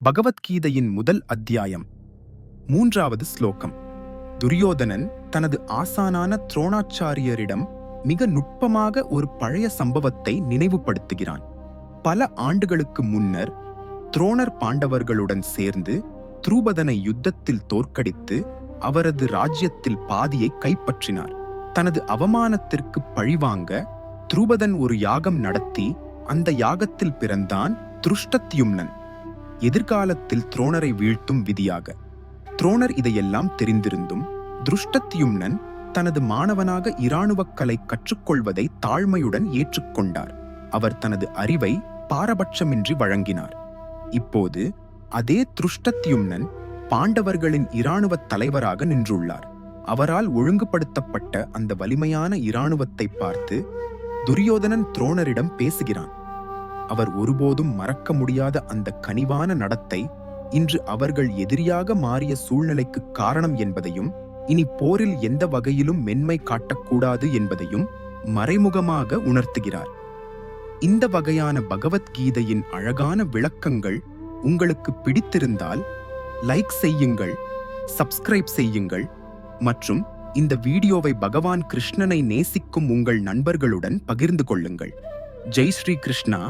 பகவத்கீதையின் முதல் அத்தியாயம் 3வது ஸ்லோகம். துரியோதனன் தனது ஆசானான துரோணாச்சாரியரிடம் மிக நுட்பமாக ஒரு பழைய சம்பவத்தை நினைவுபடுத்துகிறான். பல ஆண்டுகளுக்கு முன்னர் துரோணர் பாண்டவர்களுடன் சேர்ந்து துருபதனை யுத்தத்தில் தோற்கடித்து அவரது ராஜ்யத்தில் பாதியை கைப்பற்றினார். தனது அவமானத்திற்கு பழிவாங்க துருபதன் ஒரு யாகம் நடத்தி அந்த யாகத்தில் பிறந்தான் திருஷ்டத்யும்னன். எதிர்காலத்தில் துரோணரை வீழ்த்தும் விதியாக. துரோணர் இதையெல்லாம் தெரிந்திருந்தும் திருஷ்டத்யும்னன் தனது மாணவனாக இராணுவக் கலை கற்றுக்கொள்வதை தாழ்மையுடன் ஏற்றுக்கொண்டார். அவர் தனது அறிவை பாரபட்சமின்றி வழங்கினார். இப்போது அதே திருஷ்டத்யும்னன் பாண்டவர்களின் இராணுவத் தலைவராக நின்றுள்ளார். அவரால் ஒழுங்குபடுத்தப்பட்ட அந்த வலிமையான இராணுவத்தை பார்த்து துரியோதனன் துரோணரிடம் பேசுகிறான். அவர் ஒருபோதும் மறக்க முடியாத அந்த கனிவான நடத்தை இன்று அவர்கள் எதிரியாக மாறிய சூழ்நிலைக்கு காரணம் என்பதையும், இனி போரில் எந்த வகையிலும் மென்மை காட்டக்கூடாது என்பதையும் மறைமுகமாக உணர்த்துகிறார். இந்த வகையான பகவத்கீதையின் அழகான விளக்கங்கள் உங்களுக்கு பிடித்திருந்தால் லைக் செய்யுங்கள், சப்ஸ்கிரைப் செய்யுங்கள் மற்றும் இந்த வீடியோவை பகவான் கிருஷ்ணனை நேசிக்கும் உங்கள் நண்பர்களுடன் பகிர்ந்து கொள்ளுங்கள். ஜெய் ஸ்ரீ கிருஷ்ணா.